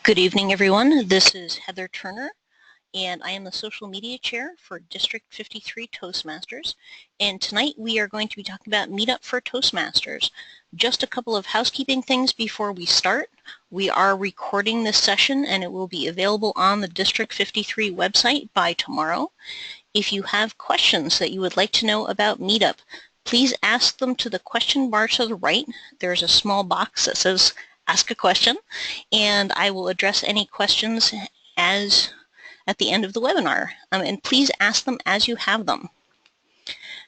Good evening, everyone. This is Heather Turner, and I am the Social Media Chair for District 53 Toastmasters. And tonight we are going to be talking about Meetup for Toastmasters. Just a couple of housekeeping things before we start. We are recording this session, and it will be available on the District 53 website by tomorrow. If you have questions that you would like to know about Meetup, please ask them to the question bar to the right. There's a small box that says ask a question, and I will address any questions at the end of the webinar. And please ask them as you have them.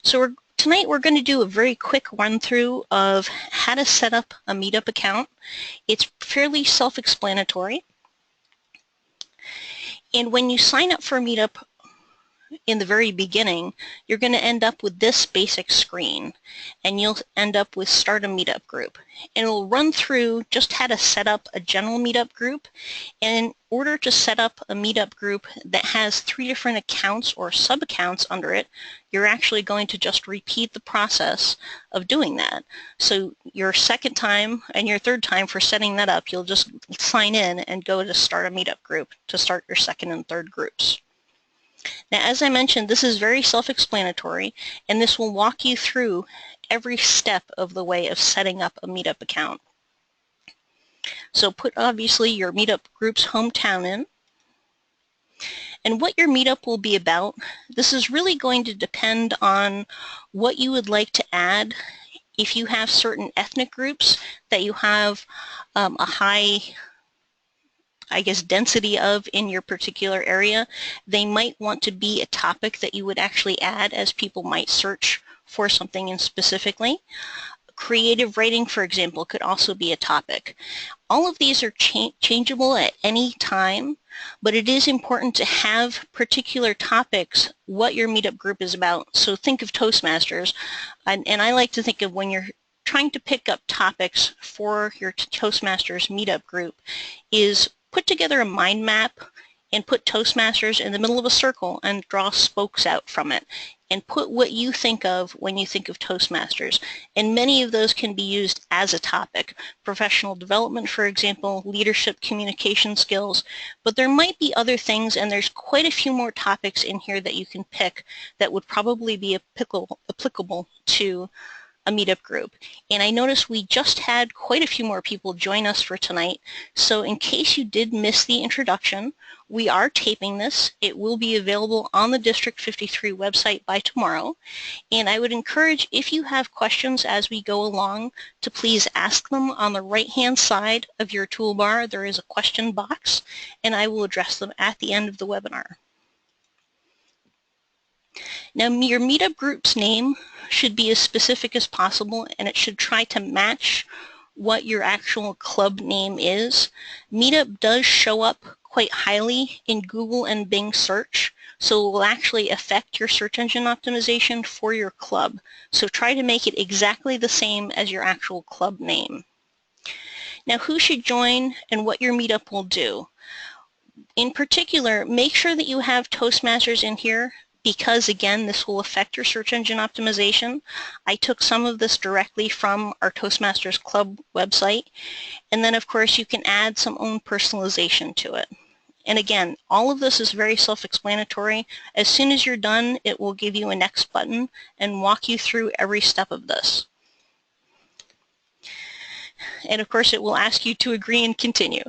So tonight we're going to do a very quick run through of how to set up a Meetup account. It's fairly self-explanatory. And when you sign up for Meetup in the very beginning, you're going to end up with this basic screen, and you'll end up with Start a Meetup Group. And it'll run through just how to set up a general Meetup group. And in order to set up a Meetup group that has 3 different accounts or sub-accounts under it, you're actually going to just repeat the process of doing that. So your second time and your third time for setting that up, you'll just sign in and go to Start a Meetup Group to start your second and third groups. Now, as I mentioned, this is very self-explanatory, and this will walk you through every step of the way of setting up a Meetup account. So put, obviously, your Meetup group's hometown in. And what your Meetup will be about, this is really going to depend on what you would like to add. If you have certain ethnic groups that you have a high density of in your particular area, they might want to be a topic that you would actually add as people might search for something in specifically. Creative writing, for example, could also be a topic. All of these are changeable at any time, but it is important to have particular topics, what your Meetup group is about. So think of Toastmasters, and I like to think of when you're trying to pick up topics for your Toastmasters Meetup group is put together a mind map and put Toastmasters in the middle of a circle and draw spokes out from it and put what you think of when you think of Toastmasters. And many of those can be used as a topic. Professional development, for example, leadership, communication skills, but there might be other things, and there's quite a few more topics in here that you can pick that would probably be applicable to a Meetup group. And I noticed we just had quite a few more people join us for tonight. So in case you did miss the introduction, we are taping this. It will be available on the District 53 website by tomorrow. And I would encourage, if you have questions as we go along, to please ask them on the right-hand side of your toolbar. There is a question box, and I will address them at the end of the webinar. Now, your Meetup group's name should be as specific as possible, and it should try to match what your actual club name is. Meetup does show up quite highly in Google and Bing search, so it will actually affect your search engine optimization for your club. So try to make it exactly the same as your actual club name. Now, who should join and what your Meetup will do? In particular, make sure that you have Toastmasters in here, because again, this will affect your search engine optimization. I took some of this directly from our Toastmasters Club website. And then of course you can add some own personalization to it. And again, all of this is very self-explanatory. As soon as you're done, it will give you a next button and walk you through every step of this. And of course it will ask you to agree and continue.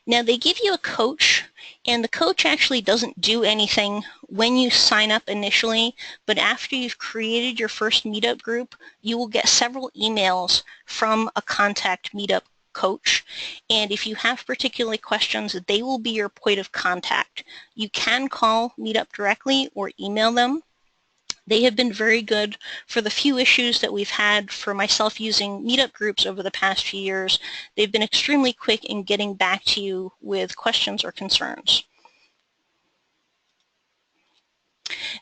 Now they give you a coach, and the coach actually doesn't do anything when you sign up initially, but after you've created your first Meetup group, you will get several emails from a contact Meetup coach, and if you have particular questions, they will be your point of contact. You can call Meetup directly or email them. They have been very good for the few issues that we've had for myself using Meetup groups over the past few years. They've been extremely quick in getting back to you with questions or concerns.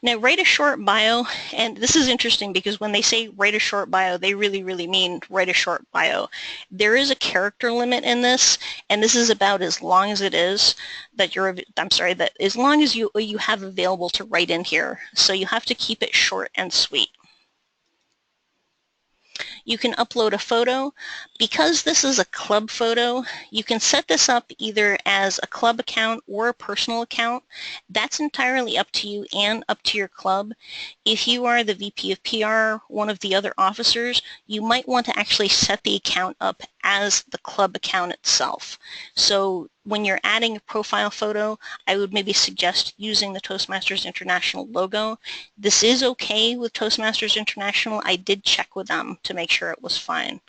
Now, write a short bio, and this is interesting because when they say write a short bio, they really mean write a short bio. There is a character limit in this, and this is about as long as it is that that as long as you have available to write in here. So you have to keep it short and sweet. You can upload a photo. Because this is a club photo, you can set this up either as a club account or a personal account. That's entirely up to you and up to your club. If you are the VP of PR, one of the other officers, you might want to actually set the account up as the club account itself. So when you're adding a profile photo, I would maybe suggest using the Toastmasters International logo. This is okay with Toastmasters International. I did check with them to make sure it was fine.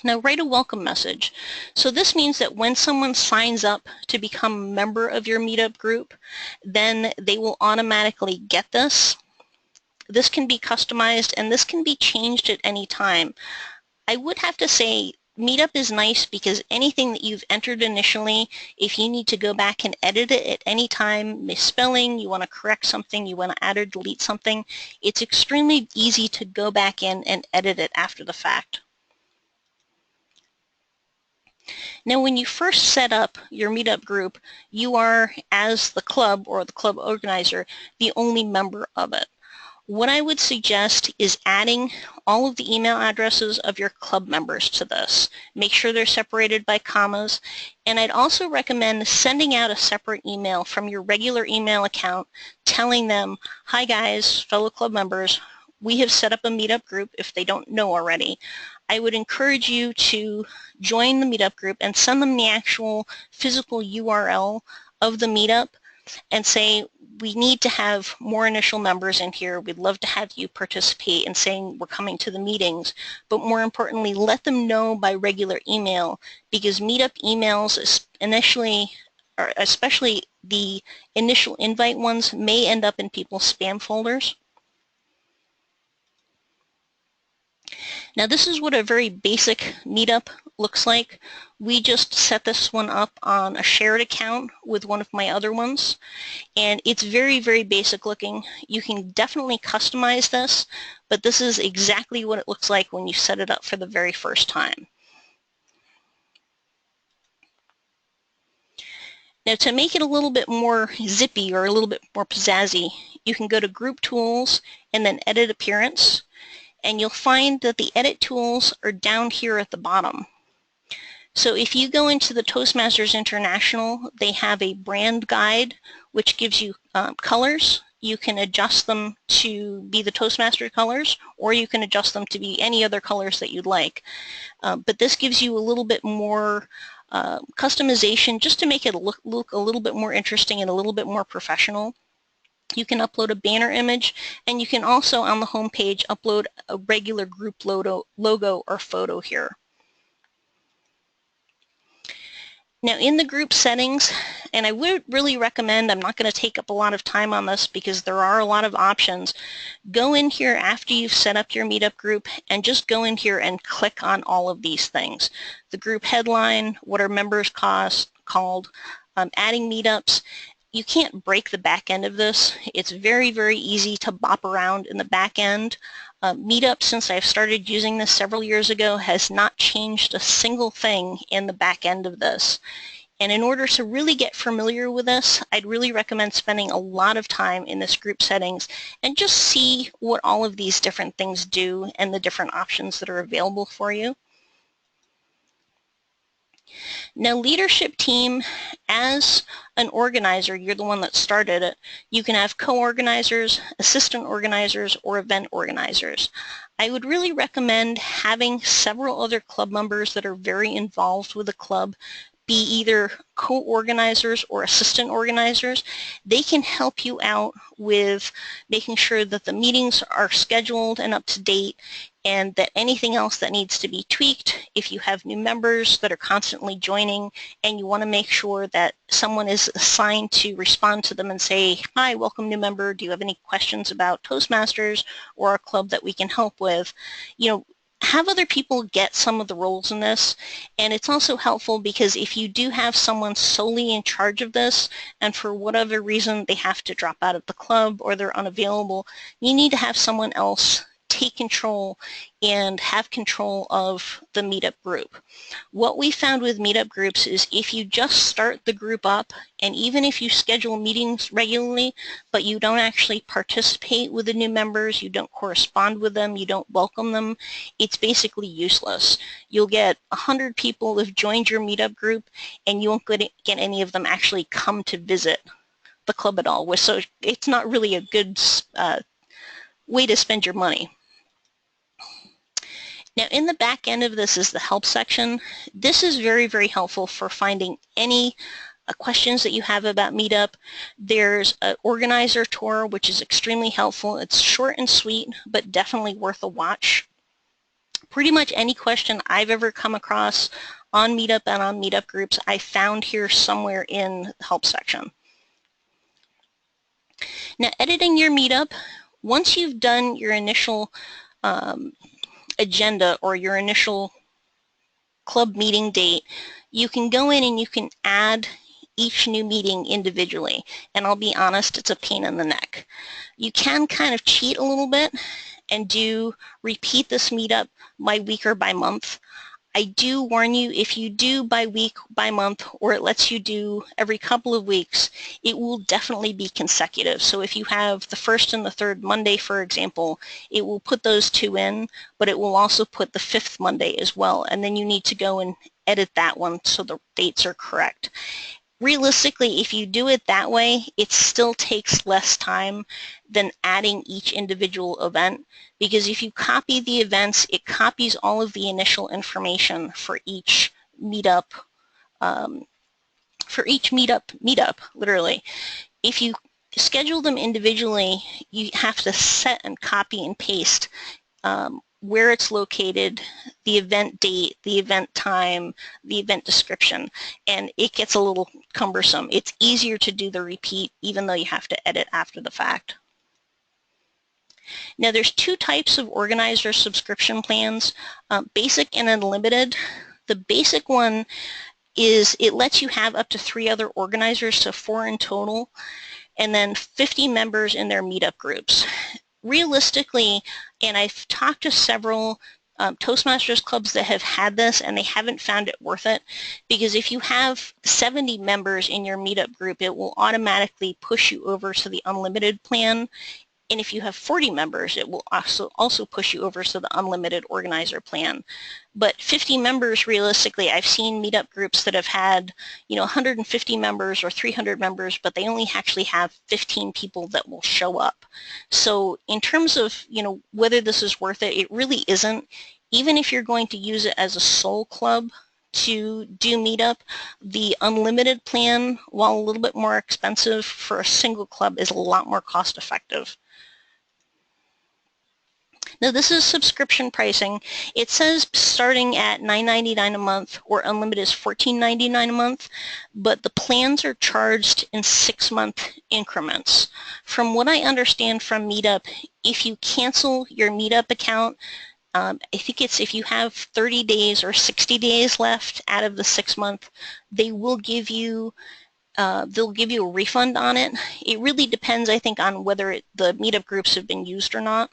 Now write a welcome message. So this means that when someone signs up to become a member of your Meetup group, then they will automatically get this. This can be customized and this can be changed at any time. I would have to say Meetup is nice because anything that you've entered initially, if you need to go back and edit it at any time, misspelling, you want to correct something, you want to add or delete something, it's extremely easy to go back in and edit it after the fact. Now, when you first set up your Meetup group, you are, as the club or the club organizer, the only member of it. What I would suggest is adding all of the email addresses of your club members to this. Make sure they're separated by commas. And I'd also recommend sending out a separate email from your regular email account telling them, hi guys, fellow club members, we have set up a Meetup group if they don't know already. I would encourage you to join the Meetup group and send them the actual physical URL of the Meetup and say, we need to have more initial members in here. We'd love to have you participate in saying we're coming to the meetings. But more importantly, let them know by regular email, because Meetup emails initially, or especially the initial invite ones, may end up in people's spam folders. Now this is what a very basic Meetup looks like. We just set this one up on a shared account with one of my other ones, and it's very, very basic looking. You can definitely customize this, but this is exactly what it looks like when you set it up for the very first time. Now to make it a little bit more zippy or a little bit more pizzazzy, you can go to Group Tools and then Edit Appearance, and you'll find that the edit tools are down here at the bottom. So if you go into the Toastmasters International, they have a brand guide which gives you colors. You can adjust them to be the Toastmaster colors, or you can adjust them to be any other colors that you'd like. But this gives you a little bit more customization just to make it look a little bit more interesting and a little bit more professional. You can upload a banner image, and you can also on the home page upload a regular group logo or photo here. Now in the group settings, and I would really recommend, I'm not going to take up a lot of time on this because there are a lot of options, go in here after you've set up your Meetup group and just go in here and click on all of these things. The group headline, what are members called, adding meetups. You can't break the back end of this. It's very, very easy to bop around in the back end. Meetup, since I've started using this several years ago, has not changed a single thing in the back end of this. And in order to really get familiar with this, I'd really recommend spending a lot of time in this group settings and just see what all of these different things do and the different options that are available for you. Now, leadership team, as an organizer, you're the one that started it. You can have co-organizers, assistant organizers, or event organizers. I would really recommend having several other club members that are very involved with the club be either co-organizers or assistant organizers. They can help you out with making sure that the meetings are scheduled and up to date, and that anything else that needs to be tweaked, if you have new members that are constantly joining and you want to make sure that someone is assigned to respond to them and say, hi, welcome new member, do you have any questions about Toastmasters or our club that we can help with? You know, have other people get some of the roles in this. And it's also helpful because if you do have someone solely in charge of this and for whatever reason they have to drop out of the club or they're unavailable, you need to have someone else take control and have control of the Meetup group. What we found with Meetup groups is if you just start the group up, and even if you schedule meetings regularly, but you don't actually participate with the new members, you don't correspond with them, you don't welcome them, it's basically useless. You'll get 100 people who've joined your Meetup group, and you won't get any of them actually come to visit the club at all. So it's not really a good way to spend your money. Now, in the back end of this is the help section. This is very, very helpful for finding any questions that you have about Meetup. There's an organizer tour, which is extremely helpful. It's short and sweet, but definitely worth a watch. Pretty much any question I've ever come across on Meetup and on Meetup groups, I found here somewhere in the help section. Now, editing your Meetup, once you've done your initial agenda or your initial club meeting date, you can go in and you can add each new meeting individually. And I'll be honest, it's a pain in the neck. You can kind of cheat a little bit and repeat this Meetup by week or by month. I do warn you, if you do by week, by month, or it lets you do every couple of weeks, it will definitely be consecutive. So if you have the first and the third Monday, for example, it will put those two in, but it will also put the fifth Monday as well. And then you need to go and edit that one so the dates are correct. Realistically, if you do it that way, it still takes less time than adding each individual event, because if you copy the events, it copies all of the initial information for each meetup, literally. If you schedule them individually, you have to set and copy and paste where it's located, the event date, the event time, the event description, and it gets a little cumbersome. It's easier to do the repeat, even though you have to edit after the fact. Now, there's two types of organizer subscription plans, basic and unlimited. The basic one is it lets you have up to 3 other organizers, so 4 in total, and then 50 members in their Meetup groups. Realistically, and I've talked to several Toastmasters clubs that have had this and they haven't found it worth it, because if you have 70 members in your Meetup group, it will automatically push you over to the unlimited plan. And if you have 40 members, it will also push you over to the unlimited organizer plan. But 50 members, realistically, I've seen Meetup groups that have had, 150 members or 300 members, but they only actually have 15 people that will show up. So in terms of, whether this is worth it, it really isn't. Even if you're going to use it as a sole club to do Meetup, the unlimited plan, while a little bit more expensive for a single club, is a lot more cost effective. Now, this is subscription pricing. It says starting at $9.99 a month or unlimited is $14.99 a month, but the plans are charged in 6-month increments. From what I understand from Meetup, if you cancel your Meetup account, I think it's if you have 30 days or 60 days left out of the 6-month, they will give you they'll give you a refund on it. It really depends, I think, on whether the Meetup groups have been used or not.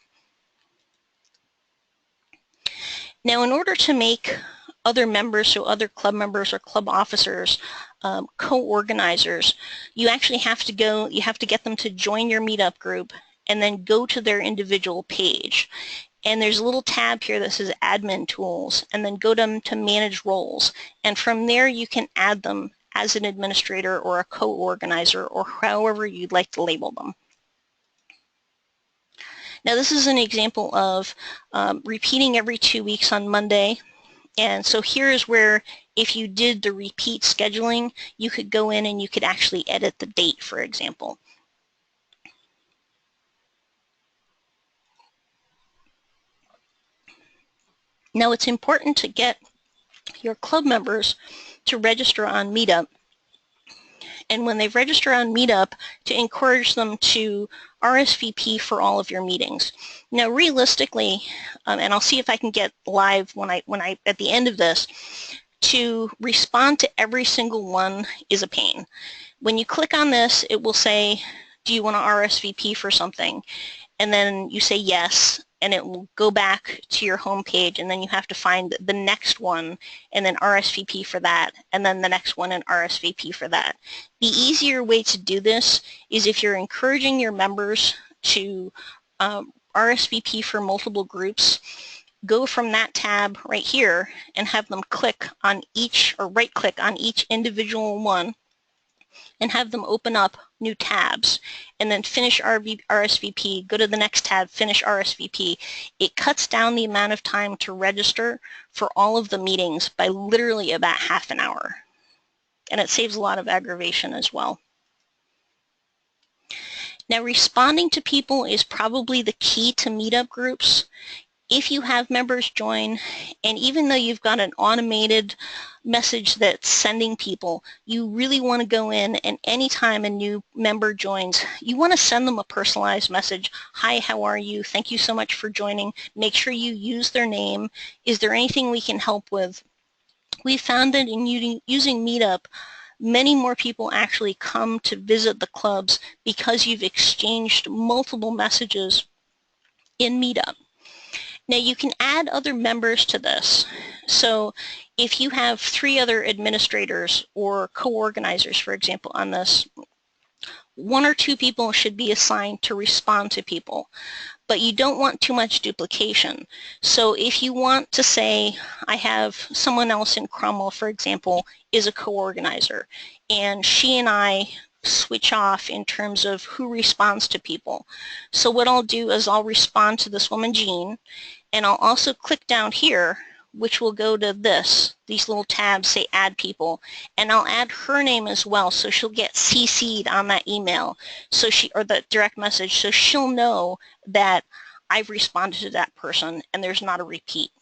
Now, in order to make other members, so other club members or club officers, co-organizers, you actually have to get them to join your Meetup group and then go to their individual page. And there's a little tab here that says Admin Tools, and then go to Manage Roles. And from there, you can add them as an administrator or a co-organizer or however you'd like to label them. Now, this is an example of repeating every 2 weeks on Monday. And so here's where, if you did the repeat scheduling, you could go in and you could actually edit the date, for example. Now, it's important to get your club members to register on Meetup. And when they register on Meetup, to encourage them to RSVP for all of your meetings. Now, realistically, and I'll see if I can get live when I at the end of this, to respond to every single one is a pain. When you click on this, it will say, do you want to RSVP for something? And then you say yes, and it will go back to your home page, and then you have to find the next one and then RSVP for that, and then the next one and RSVP for that. The easier way to do this is if you're encouraging your members to RSVP for multiple groups, go from that tab right here and have them click on each, or right click on each individual one, and have them open up new tabs, and then finish RSVP, go to the next tab, finish RSVP. It cuts down the amount of time to register for all of the meetings by literally about half an hour. And it saves a lot of aggravation as well. Now, responding to people is probably the key to meetup groups. If you have members join, and even though you've got an automated message that's sending people, you really want to go in, and anytime a new member joins, you want to send them a personalized message. Hi, how are you? Thank you so much for joining. Make sure you use their name. Is there anything we can help with? We found that in using Meetup, many more people actually come to visit the clubs because you've exchanged multiple messages in Meetup. Now you can add other members to this. So if you have 3 other administrators or co-organizers, for example, on this, 1 or 2 people should be assigned to respond to people, but you don't want too much duplication. So if you want to say, I have someone else in Cromwell, for example, is a co-organizer, and she and I switch off in terms of who responds to people. So what I'll do is I'll respond to this woman, Jean, and I'll also click down here, which will go to these little tabs say add people, and I'll add her name as well, so she'll get CC'd on that email, so or the direct message, so she'll know that I've responded to that person and there's not a repeat.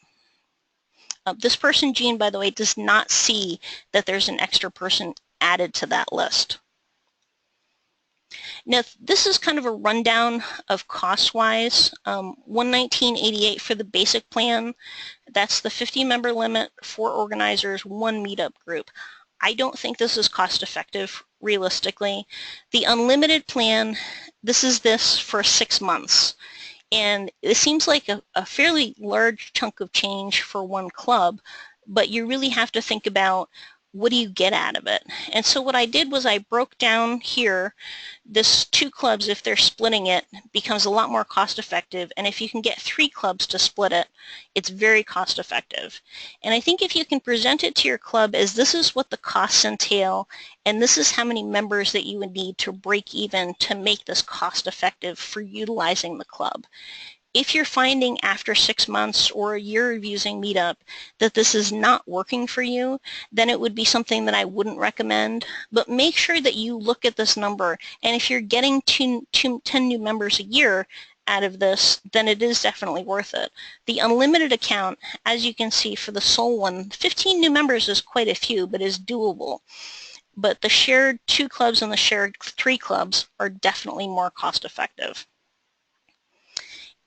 This person, Jean, by the way, does not see that there's an extra person added to that list. Now, this is kind of a rundown of cost-wise. $119.88 for the basic plan. That's the 50-member limit, 4 organizers, 1 meetup group. I don't think this is cost-effective, realistically. The unlimited plan, this is for 6 months. And it seems like a fairly large chunk of change for one club, but you really have to think about, what do you get out of it? And so what I did was I broke down here, this 2 clubs, if they're splitting it, becomes a lot more cost effective. And if you can get 3 clubs to split it, it's very cost effective. And I think if you can present it to your club as this is what the costs entail, and this is how many members that you would need to break even to make this cost effective for utilizing the club. If you're finding after 6 months or a year of using Meetup that this is not working for you, then it would be something that I wouldn't recommend. But make sure that you look at this number, and if you're getting 10 new members a year out of this, then it is definitely worth it. The unlimited account, as you can see for the sole one, 15 new members is quite a few, but is doable. But the shared 2 clubs and the shared 3 clubs are definitely more cost effective.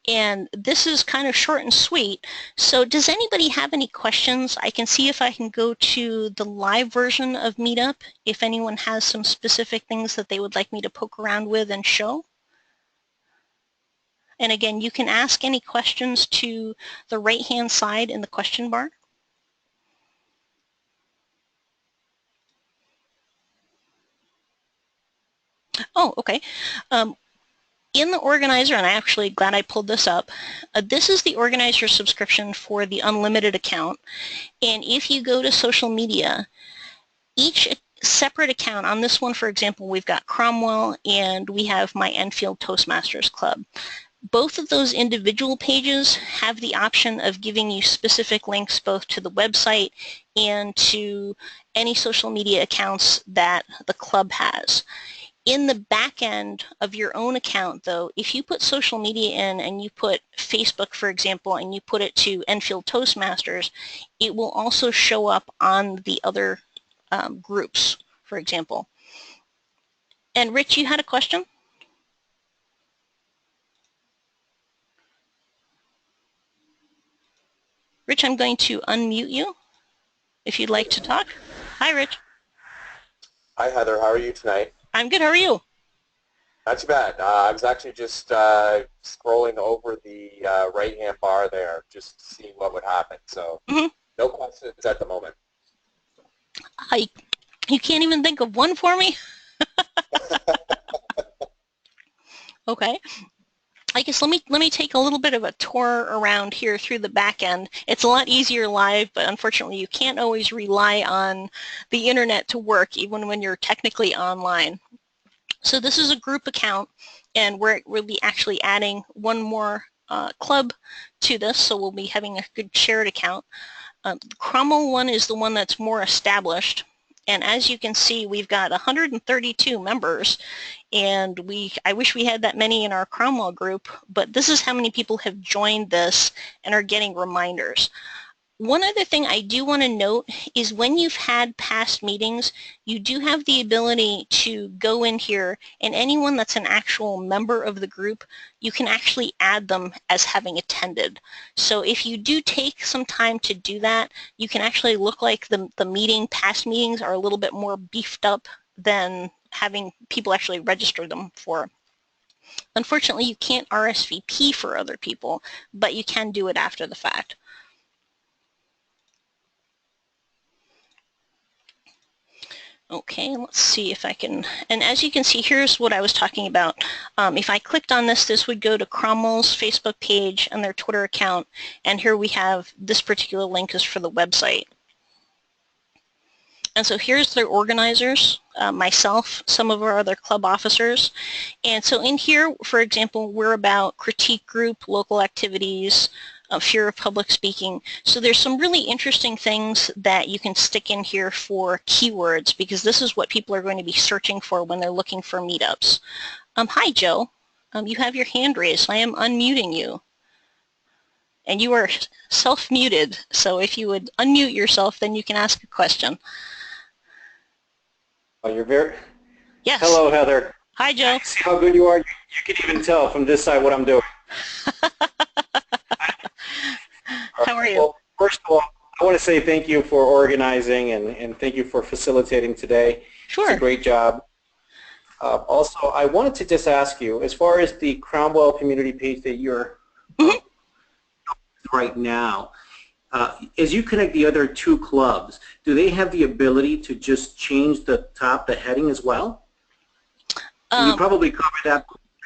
And this is kind of short and sweet. So does anybody have any questions? I can see if I can go to the live version of Meetup, if anyone has some specific things that they would like me to poke around with and show. And again, you can ask any questions to the right-hand side in the question bar. Oh, okay. In the organizer, and I'm actually glad I pulled this up, this is the organizer subscription for the unlimited account. And if you go to social media, each separate account, on this one, for example, we've got Cromwell and we have my Enfield Toastmasters Club. Both of those individual pages have the option of giving you specific links both to the website and to any social media accounts that the club has. In the back end of your own account, though, if you put social media in and you put Facebook, for example, and you put it to Enfield Toastmasters, it will also show up on the other groups, for example. And Rich, you had a question? Rich, I'm going to unmute you if you'd like to talk. Hi, Rich. Hi, Heather. How are you tonight? I'm good. How are you? Not too bad. I was actually just scrolling over the right-hand bar there, just to see what would happen. So Hmm. no questions at the moment. I, you can't even think of one for me? Okay. I guess let me take a little bit of a tour around here through the back end. It's a lot easier live, but unfortunately you can't always rely on the internet to work even when you're technically online. So this is a group account, and we'll be actually adding one more club to this, so we'll be having a good shared account. The Cromwell one is the one that's more established, and as you can see, we've got 132 members, and I wish we had that many in our Cromwell group, but this is how many people have joined this and are getting reminders. One other thing I do want to note is when you've had past meetings, you do have the ability to go in here, and anyone that's an actual member of the group, you can actually add them as having attended. So if you do take some time to do that, you can actually look like the past meetings are a little bit more beefed up than having people actually register them for. Unfortunately, you can't RSVP for other people, but you can do it after the fact. Okay, let's see if I can, and as you can see, here's what I was talking about. If I clicked on this, this would go to Cromwell's Facebook page and their Twitter account, and here we have this particular link is for the website. And so here's their organizers, myself, some of our other club officers. And so in here, for example, we're about critique group, local activities, fear of public speaking. So there's some really interesting things that you can stick in here for keywords, because this is what people are going to be searching for when they're looking for meetups. Hi, Joe. You have your hand raised. I am unmuting you. And you are self-muted, so if you would unmute yourself, then you can ask a question. Oh, you're very... Yes. Hello, Heather. Hi, Joe. See how good you are? You can even tell from this side what I'm doing. How are you? Well, first of all, I want to say thank you for organizing and thank you for facilitating today. Sure. It's a great job. Also, I wanted to just ask you, as far as the Cromwell community page that you're right now, as you connect the other two clubs, do they have the ability to just change the heading as well? You probably covered that,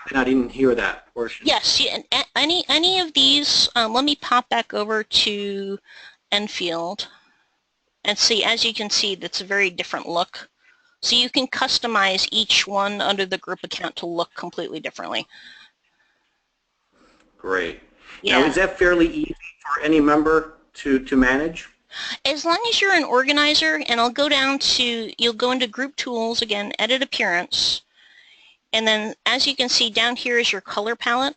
and I didn't hear that portion. Yes, yeah, any of these, let me pop back over to Enfield and see, as you can see, that's a very different look. So you can customize each one under the group account to look completely differently. Great. Yeah. Now, is that fairly easy for any member to manage? As long as you're an organizer, and I'll go down to, you'll go into Group Tools, again, Edit Appearance, and then as you can see down here is your color palette.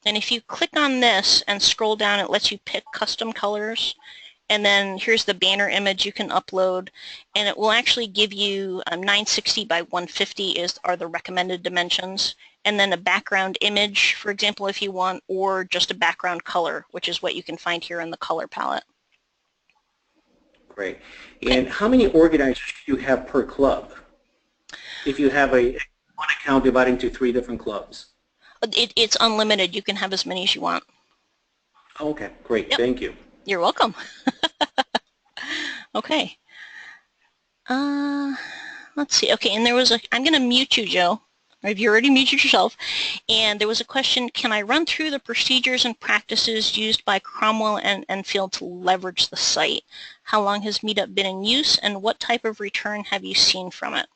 And if you click on this and scroll down, it lets you pick custom colors. And then here's the banner image you can upload, and it will actually give you 960 by 150 are the recommended dimensions, and then a background image, for example, if you want, or just a background color, which is what you can find here in the color palette. Great. And how many organizers do you have per club? If you have one account divided into 3 different clubs? It's unlimited. You can have as many as you want. Okay, great. Yep. Thank you. You're welcome. Okay. Let's see. Okay, and there was I'm going to mute you, Joe. Have you already muted yourself? And there was a question, can I run through the procedures and practices used by Cromwell and Enfield to leverage the site? How long has Meetup been in use, and what type of return have you seen from it?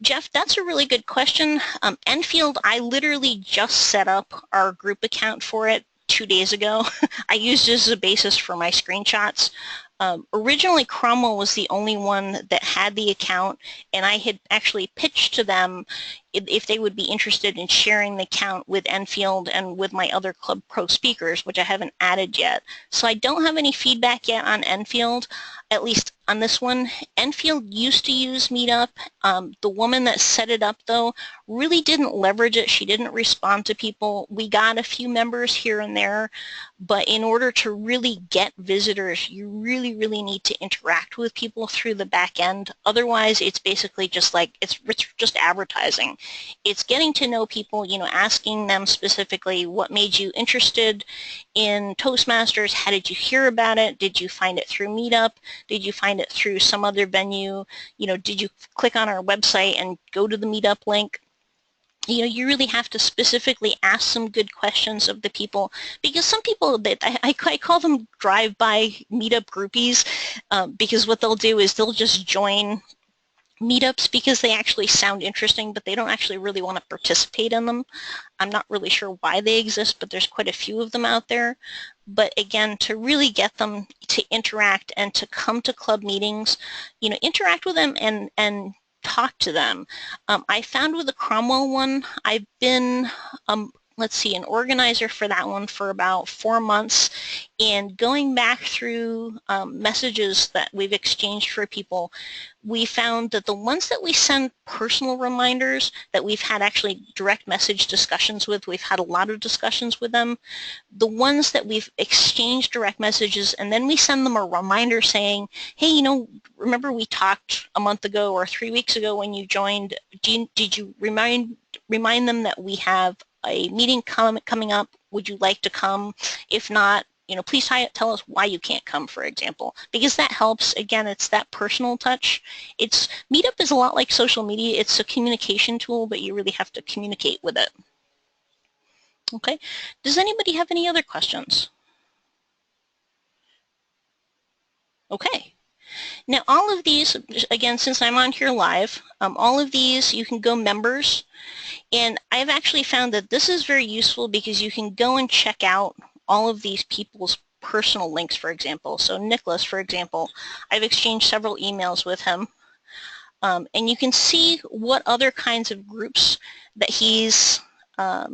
Jeff, that's a really good question. Enfield, I literally just set up our group account for it 2 days ago. I used it as a basis for my screenshots. Originally, Cromwell was the only one that had the account, and I had actually pitched to them if they would be interested in sharing the account with Enfield and with my other Club Pro speakers, which I haven't added yet. So I don't have any feedback yet on Enfield. At least on this one. Enfield used to use Meetup. The woman that set it up, though, really didn't leverage it. She didn't respond to people. We got a few members here and there, but in order to really get visitors, you really, really need to interact with people through the back end. Otherwise, it's basically just like, it's just advertising. It's getting to know people, you know, asking them specifically what made you interested in Toastmasters, how did you hear about it, did you find it through Meetup, did you find it through some other venue, you know, did you click on our website and go to the Meetup link? You know, you really have to specifically ask some good questions of the people, because some people, that I call them drive-by Meetup groupies, because what they'll do is they'll just join Meetups because they actually sound interesting, but they don't actually really want to participate in them. I'm not really sure why they exist, but there's quite a few of them out there. But again, to really get them to interact and to come to club meetings, you know, interact with them and talk to them. I found with the Cromwell one, I've been let's see, an organizer for that one for about 4 months, and going back through messages that we've exchanged for people, we found that the ones that we send personal reminders, that we've had actually direct message discussions with, we've had a lot of discussions with them, the ones that we've exchanged direct messages and then we send them a reminder saying, hey, you know, remember we talked a month ago or 3 weeks ago when you joined, did you remind them that we have a meeting coming up, would you like to come? If not, you know, please tell us why you can't come, for example, because that helps. Again, it's that personal touch. Meetup is a lot like social media. It's a communication tool, but you really have to communicate with it. Okay, does anybody have any other questions? Okay. Now, all of these, again, since I'm on here live, all of these, you can go members. And I've actually found that this is very useful because you can go and check out all of these people's personal links, for example. So Nicholas, for example, I've exchanged several emails with him. And you can see what other kinds of groups that he's a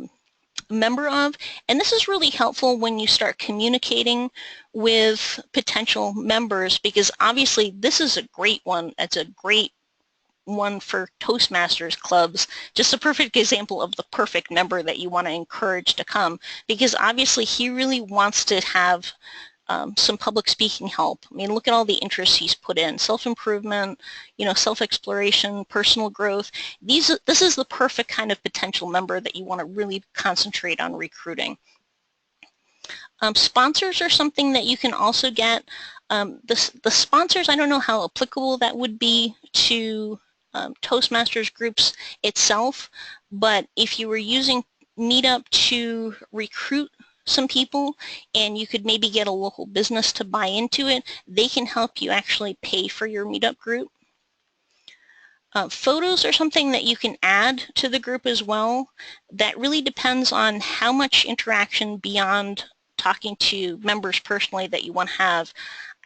member of. And this is really helpful when you start communicating with potential members, because obviously this is a great one. It's a great one for Toastmasters clubs, just a perfect example of the perfect member that you want to encourage to come, because obviously he really wants to have some public speaking help. I mean, look at all the interests he's put in: self-improvement, you know, self-exploration, personal growth. This is the perfect kind of potential member that you want to really concentrate on recruiting. Sponsors are something that you can also get. The sponsors, I don't know how applicable that would be to Toastmasters groups itself, but if you were using Meetup to recruit some people and you could maybe get a local business to buy into it, they can help you actually pay for your Meetup group. Photos are something that you can add to the group as well. That really depends on how much interaction beyond talking to members personally that you want to have.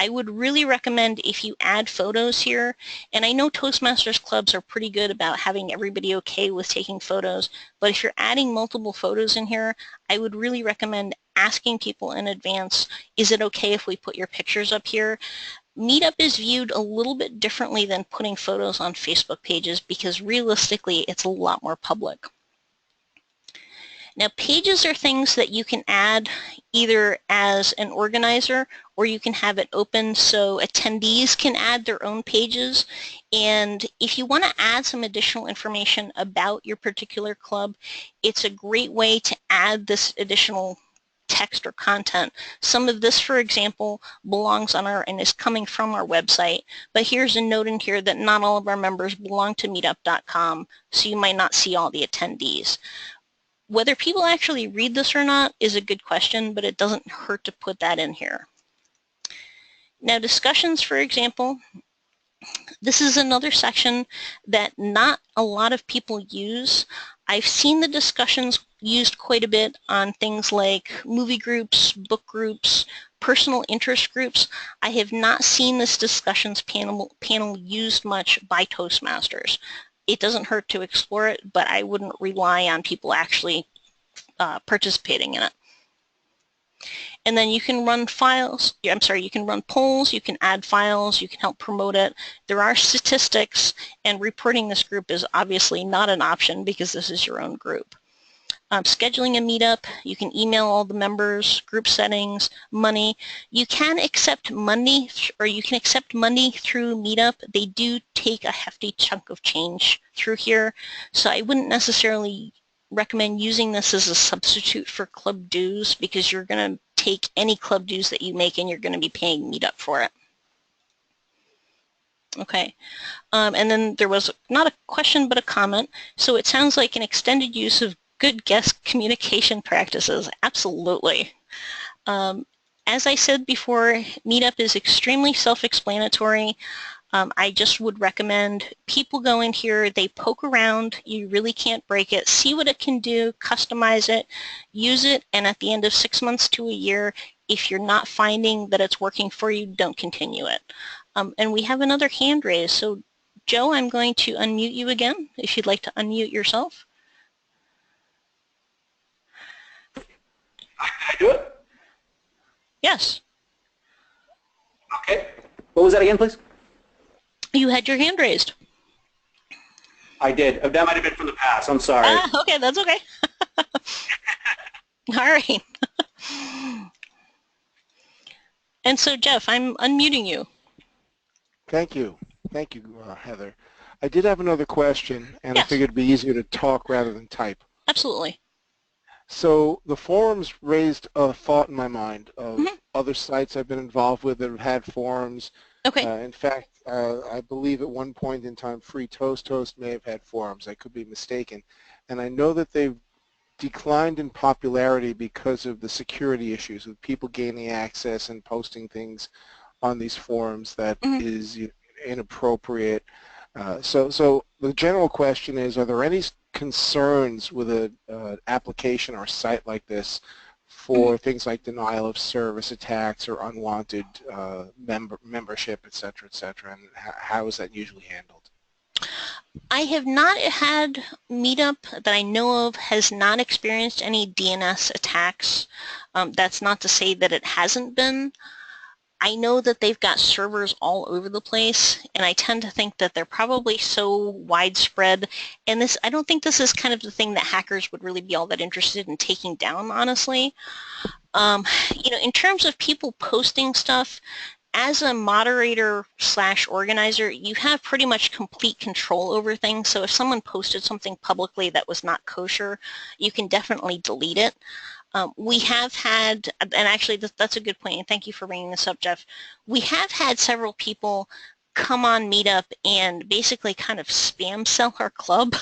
I would really recommend if you add photos here, and I know Toastmasters clubs are pretty good about having everybody okay with taking photos, but if you're adding multiple photos in here, I would really recommend asking people in advance, is it okay if we put your pictures up here? Meetup is viewed a little bit differently than putting photos on Facebook pages, because realistically it's a lot more public. Now, pages are things that you can add either as an organizer, or you can have it open so attendees can add their own pages. And if you want to add some additional information about your particular club, it's a great way to add this additional text or content. Some of this, for example, belongs on our and is coming from our website, but here's a note in here that not all of our members belong to meetup.com, so you might not see all the attendees. Whether people actually read this or not is a good question, but it doesn't hurt to put that in here. Now, discussions, for example, this is another section that not a lot of people use. I've seen the discussions used quite a bit on things like movie groups, book groups, personal interest groups. I have not seen this discussions panel used much by Toastmasters. It doesn't hurt to explore it, but I wouldn't rely on people actually participating in it. And then you can run files, I'm sorry, you can run polls, you can add files, you can help promote it. There are statistics, and reporting this group is obviously not an option because this is your own group. Scheduling a meetup, you can email all the members, group settings, money. You can accept money, or you can accept money through Meetup. They do take a hefty chunk of change through here, so I wouldn't necessarily recommend using this as a substitute for club dues because you're going to take any club dues that you make and you're going to be paying Meetup for it. Okay, and then there was not a question but a comment. So it sounds like an extended use of good guest communication practices. Absolutely. As I said before, Meetup is extremely self-explanatory. I just would recommend people go in here, they poke around, you really can't break it, see what it can do, customize it, use it, and at the end of 6 months to a year, if you're not finding that it's working for you, don't continue it. And we have another hand raised, so Joe, I'm going to unmute you again, if you'd like to unmute yourself. Can I do it? Yes. Okay. What was that again, please? You had your hand raised. I did. That might have been from the past. I'm sorry. Okay, that's okay. All right. And so, Jeff, I'm unmuting you. Thank you. Thank you, Heather. I did have another question, and Yes. I figured it'd be easier to talk rather than type. Absolutely. So the forums raised a thought in my mind of other sites I've been involved with that have had forums. Okay. In fact, I believe at one point in time Free Toast may have had forums. I could be mistaken. And I know that they've declined in popularity because of the security issues with people gaining access and posting things on these forums that is inappropriate. So the general question is, are there any concerns with an application or site like this for things like denial of service attacks or unwanted membership, et cetera, and how is that usually handled? I have not had Meetup that I know of has not experienced any DNS attacks. That's not to say that it hasn't been. I know that they've got servers all over the place, and I tend to think that they're probably so widespread. And this, I don't think this is kind of the thing that hackers would really be all that interested in taking down, honestly. You know, in terms of people posting stuff, as a moderator slash organizer, you have pretty much complete control over things. So if someone posted something publicly that was not kosher, you can definitely delete it. We have had, and actually that's a good point, and thank you for bringing this up, Jeff. We have had several people come on Meetup and basically kind of spam sell our club.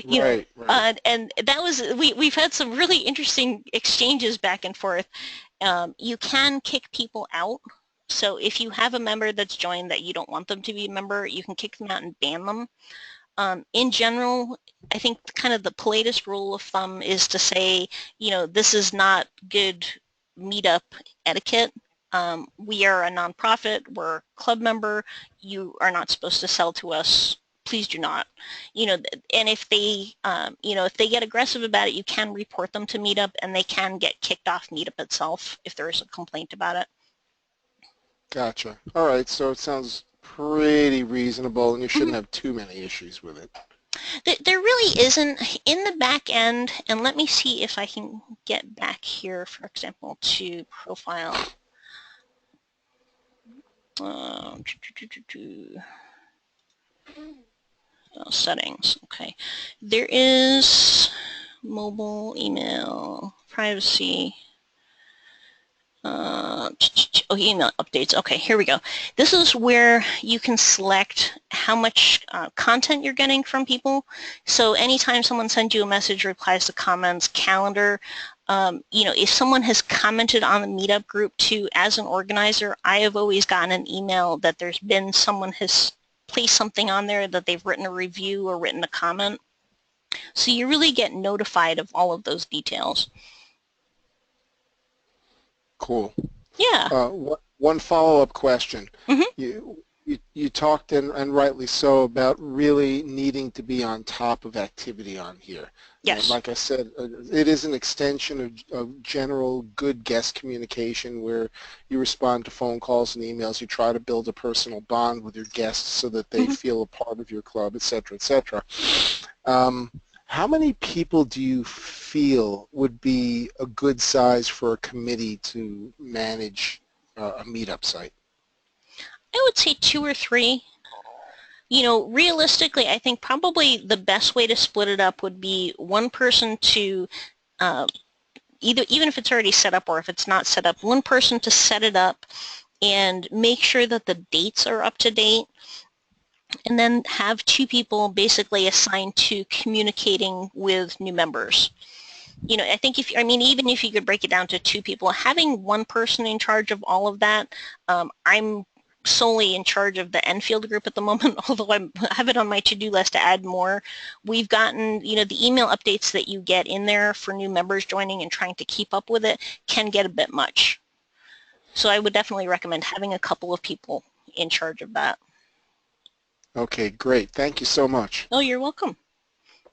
You know, Right. and that was, we've had some really interesting exchanges back and forth. You can kick people out. So if you have a member that's joined that you don't want them to be a member, you can kick them out and ban them. In general, I think kind of the politest rule of thumb is to say, you know, this is not good Meetup etiquette. We are a nonprofit, we're a club member, you are not supposed to sell to us, please do not. You know, and if they, you know, if they get aggressive about it, you can report them to Meetup and they can get kicked off Meetup itself if there is a complaint about it. Gotcha. All right, so it sounds pretty reasonable, and you shouldn't have too many issues with it. There really isn't in the back end, and let me see if I can get back here, for example, to profile. Settings, okay. There is mobile, email, privacy, email updates. Okay, here we go. This is where you can select how much content you're getting from people. So anytime someone sends you a message, replies to comments, calendar, you know, if someone has commented on the Meetup group too, as an organizer, I have always gotten an email that there's been someone has placed something on there, that they've written a review or written a comment. So you really get notified of all of those details. Cool. Yeah. One follow-up question. You talked, and rightly so, about really needing to be on top of activity on here. Yes. Like I said, it is an extension of general good guest communication where you respond to phone calls and emails. You try to build a personal bond with your guests so that they feel a part of your club, et cetera, et cetera. How many people do you feel would be a good size for a committee to manage a meetup site? I would say 2 or 3. You know, realistically, I think probably the best way to split it up would be one person to even if it's already set up or if it's not set up, one person to set it up and make sure that the dates are up to date, and then have 2 people basically assigned to communicating with new members. You know, I think even if you could break it down to 2 people, having one person in charge of all of that, I'm solely in charge of the Enfield group at the moment, although I have it on my to-do list to add more. We've gotten, you know, the email updates that you get in there for new members joining and trying to keep up with it can get a bit much. So I would definitely recommend having a couple of people in charge of that. Okay, great. Thank you so much. Oh, you're welcome.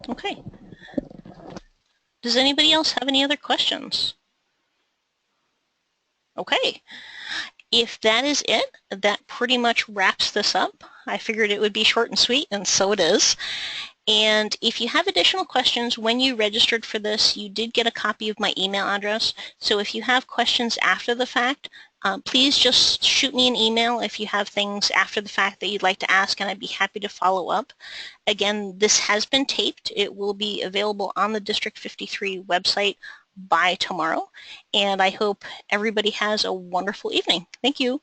Okay. Does anybody else have any other questions? Okay. If that is it, that pretty much wraps this up. I figured it would be short and sweet, and so it is. And if you have additional questions, when you registered for this, you did get a copy of my email address. So if you have questions after the fact, please just shoot me an email if you have things after the fact that you'd like to ask, and I'd be happy to follow up. Again, this has been taped. It will be available on the District 53 website by tomorrow, and I hope everybody has a wonderful evening. Thank you.